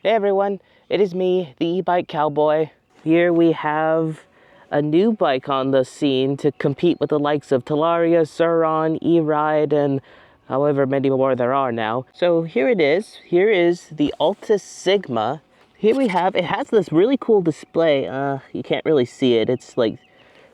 Hey everyone, it is me, the e-bike cowboy. Here we have a new bike on the scene to compete with the likes of Talaria, Suron, E-Ride, and however many more there are now. So here it is. Here is the Altis Sigma. Here we have, it has this really cool display. You can't really see it. It's like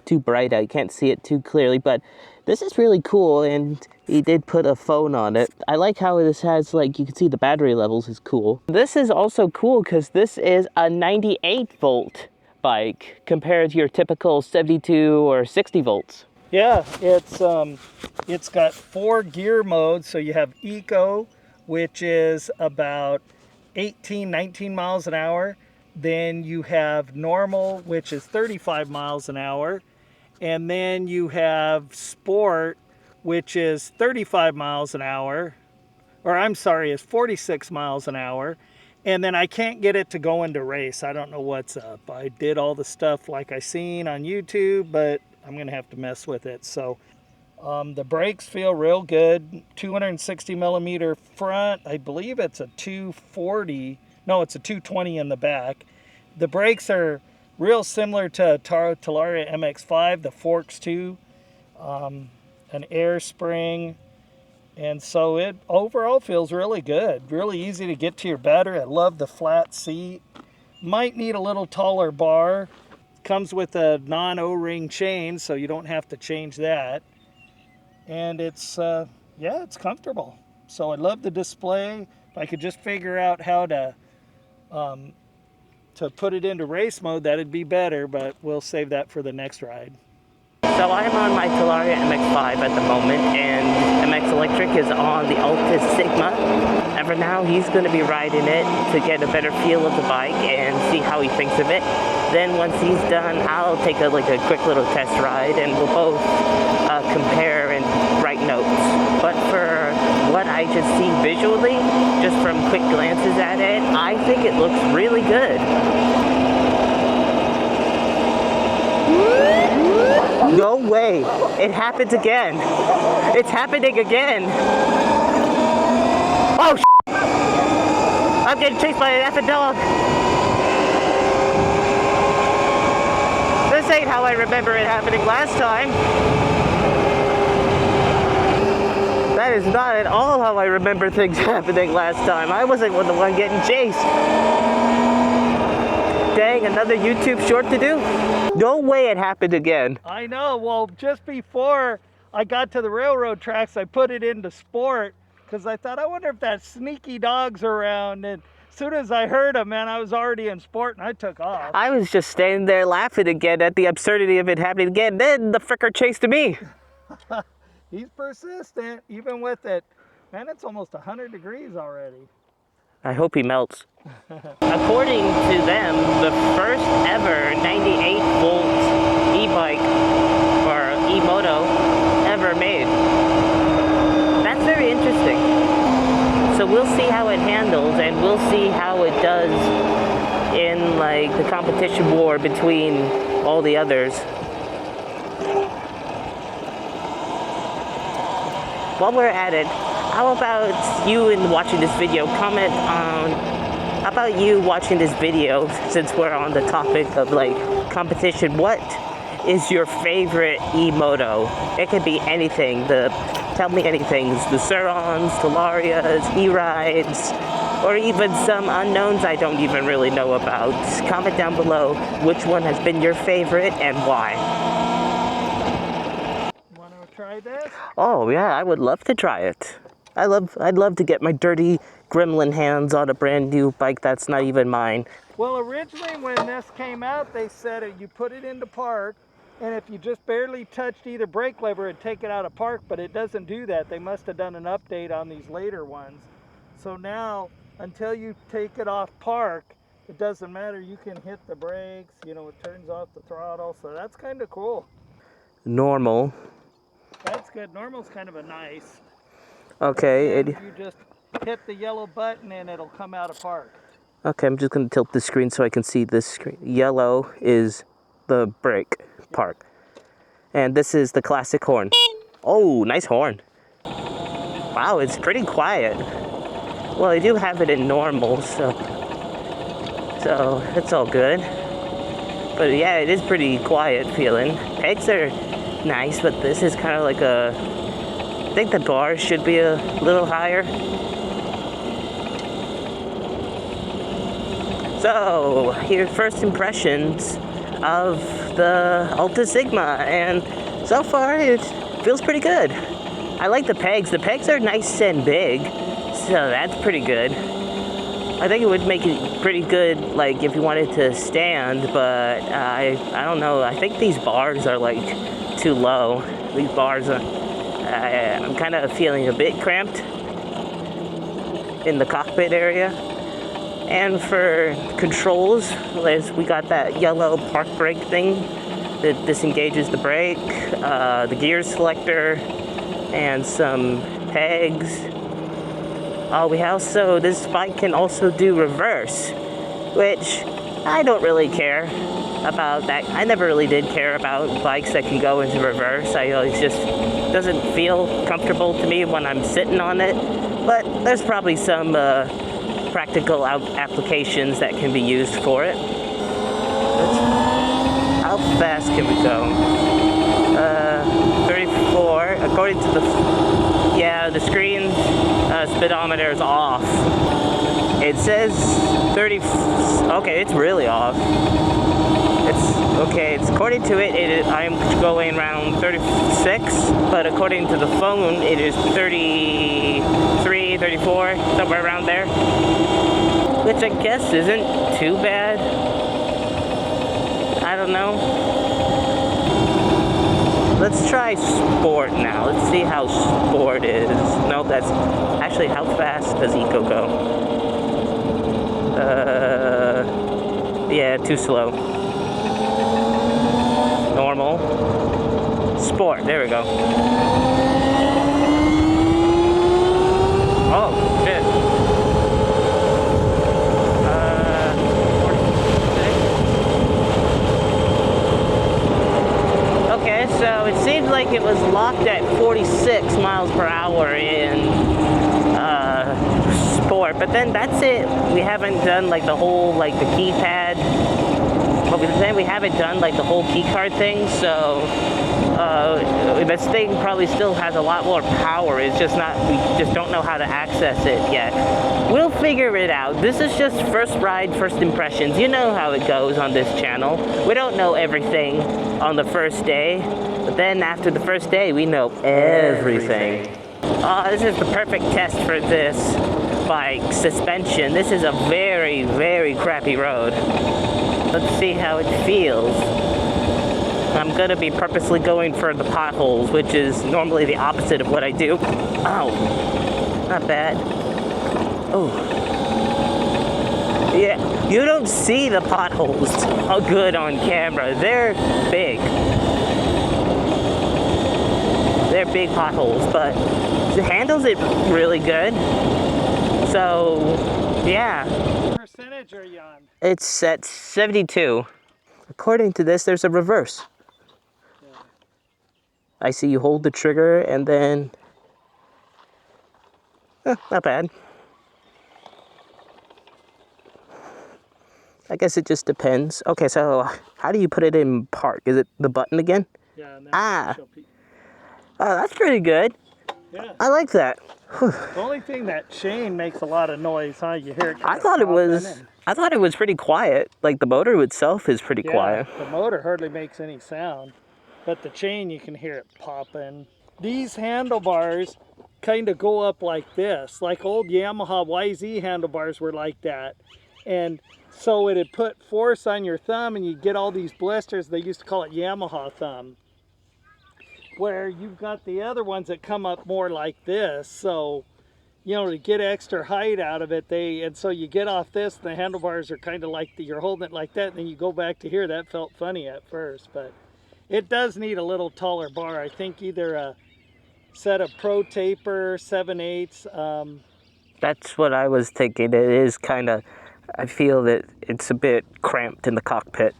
too bright out. You can't see it too clearly, but this is really cool, and he did put a phone on it. I like how this has, like, you can see the battery levels is cool. This is also cool because this is a 98 volt bike compared to your typical 72 or 60 volts. Yeah, it's got 4 gear modes. So you have Eco, which is about 19 miles an hour. Then you have Normal, which is 35 miles an hour. And then you have Sport, which is 35 miles an hour. Or I'm sorry, it's 46 miles an hour. And then I can't get it to go into race. I don't know what's up. I did all the stuff like I seen on YouTube, but I'm gonna have to mess with it. So the brakes feel real good. 260 millimeter front. I believe it's a 240. No, it's a 220 in the back. The brakes are real similar to Talaria MX-5, the forks too, an air spring, and so it overall feels really good. Really easy to get to your battery. I love the flat seat. Might need a little taller bar. Comes with a non-O-ring chain, so you don't have to change that. And it's, yeah, it's comfortable. So I love the display. If I could just figure out how to put it into race mode, that'd be better, but we'll save that for the next ride. So I'm on my Talaria MX-5 at the moment, and MX Electric is on the Altis Sigma. And for now, he's going to be riding it to get a better feel of the bike and see how he thinks of it. Then once he's done, I'll take a quick little test ride, and we'll both compare and write notes. But for what I just see visually, just from quick glances at it, I think it looks really good. No way! It happened again! It's happening again! Oh, I'm getting chased by an effing dog! This ain't how I remember it happening last time! That is not at all how I remember things happening last time. I wasn't the one getting chased. Dang, another YouTube short to do? No way it happened again. I know. Well, just before I got to the railroad tracks, I put it into Sport because I thought, I wonder if that sneaky dog's around. And as soon as I heard him, man, I was already in Sport and I took off. I was just standing there laughing again at the absurdity of it happening again. Then the fricker chased me. He's persistent, even with it. Man, it's almost 100 degrees already. I hope he melts. According to them, the first ever 98 volt e-bike or e-moto ever made. That's very interesting. So we'll see how it handles, and we'll see how it does in like the competition war between all the others. While we're at it, how about you in watching this video, comment on, how about you watching this video, since we're on the topic of like competition, what is your favorite e-moto? It could be anything, tell me anything, the Surons, Talarias, E-Rides, or even some unknowns I don't even really know about. Just comment down below which one has been your favorite and why. Want to try this? Oh yeah, I would love to try it. I'd love to get my dirty gremlin hands on a brand new bike that's not even mine. Well, originally when this came out, they said you put it into park, and if you just barely touched either brake lever, it'd take it out of park, but it doesn't do that. They must have done an update on these later ones. So now, until you take it off park, it doesn't matter. You can hit the brakes, you know, it turns off the throttle, so that's kind of cool. Normal. That's good. Normal's kind of a nice. Okay. You just hit the yellow button and it'll come out of park. Okay, I'm just going to tilt the screen so I can see this screen. Yellow is the brake park. And this is the classic horn. Oh, nice horn. Wow, it's pretty quiet. Well, I do have it in normal, so So it's all good. But yeah, it is pretty quiet feeling. Pegs are nice, but this is kind of like I think the bar should be a little higher. So, here's first impressions of the Altis Sigma, and so far it feels pretty good. I like the pegs. The pegs are nice and big, so that's pretty good. I think it would make it pretty good, like, if you wanted to stand, but I don't know. I think these bars are, like, too low. These bars are, I'm kind of feeling a bit cramped in the cockpit area. And for controls, we got that yellow park brake thing that disengages the brake, the gear selector, and some pegs. This bike can also do reverse, which I don't really care about that. I never really did care about bikes that can go into reverse. It just doesn't feel comfortable to me when I'm sitting on it, but there's probably some practical applications that can be used for it. How fast can we go? 34, according to the screen speedometer is off. It says 30, okay, it's really off. It's according to it, I'm going around 36, but according to the phone, it is 33, 34, somewhere around there. Which I guess isn't too bad. I don't know. Let's try sport now. Let's see how sport is. No, that's actually, how fast does eco go? Yeah, too slow. Normal. Sport, there we go. Oh, shit. Okay, so it seemed like it was locked at 46 miles per hour in sport, but then that's it. We haven't done like the whole, like the keypad, but then we haven't done like the whole key card thing, so this thing probably still has a lot more power. It's just not, we just don't know how to access it yet. We'll figure it out. This is just first ride, first impressions. You know how it goes on this channel. We don't know everything on the first day, but then after the first day, we know everything. This is the perfect test for this bike suspension. This is a very, very crappy road. Let's see how it feels. I'm gonna be purposely going for the potholes, which is normally the opposite of what I do. Oh, not bad. Oh. Yeah, you don't see the potholes good on camera. They're big. They're big potholes, but it handles it really good. So, yeah. What percentage are you on? It's at 72. According to this, there's a reverse. Yeah. I see you hold the trigger and then... not bad. I guess it just depends. Okay, so how do you put it in park? Is it the button again? Yeah. Oh, that's pretty good. Yeah. I like that. The only thing, that chain makes a lot of noise, huh? You hear it. I thought it was pretty quiet. Like the motor itself is pretty quiet. The motor hardly makes any sound, but the chain, you can hear it popping. These handlebars kind of go up like this, like old Yamaha YZ handlebars were like that, and so it'd put force on your thumb, and you get all these blisters. They used to call it Yamaha thumb. Where you've got the other ones that come up more like this, so you know, to get extra height out of it, and so you get off this, the handlebars are kind of like you're holding it like that, and then you go back to here. That felt funny at first, but it does need a little taller bar. I think either a set of Pro Taper 7/8. That's what I was thinking. It is kind of, I feel that it's a bit cramped in the cockpit.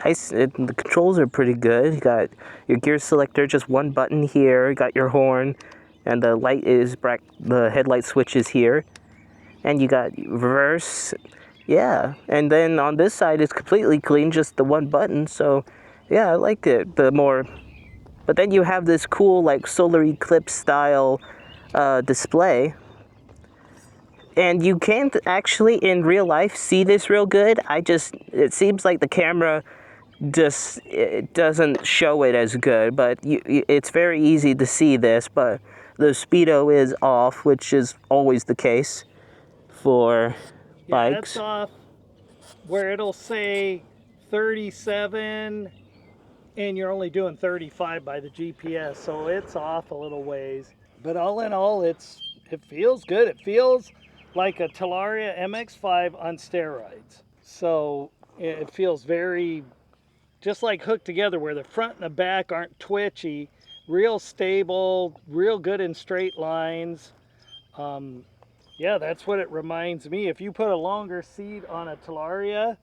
Nice. The controls are pretty good. You got your gear selector, just one button here. You got your horn, and the light is the headlight switch is here, and you got reverse. Yeah, and then on this side it's completely clean, just the one button. So yeah, I liked it. The more, but then you have this cool like solar eclipse style display, and you can't actually in real life see this real good. It seems like the camera just it doesn't show it as good, but it's very easy to see this. But the speedo is off, which is always the case for Yeah, that's bikes. off where it'll say 37 and you're only doing 35 by the GPS, so it's off a little ways. But all in all, it feels good. It feels like a Talaria MX-5 on steroids. So it feels very just like hooked together, where the front and the back aren't twitchy, real stable, real good in straight lines. Yeah, that's what it reminds me. If you put a longer seat on a Talaria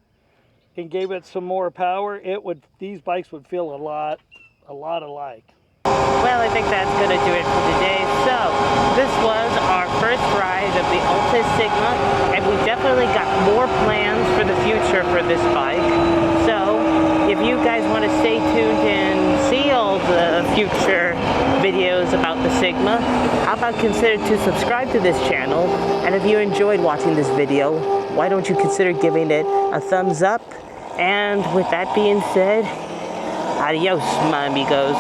and gave it some more power, these bikes would feel a lot alike. Well, I think that's going to do it for today. So, this was our first ride of the Altis Sigma, and we definitely got more plans for the future for this bike. So, if you guys want to stay tuned and see all the future videos about the Sigma, how about consider to subscribe to this channel? And if you enjoyed watching this video, why don't you consider giving it a thumbs up? And with that being said, adios, my amigos.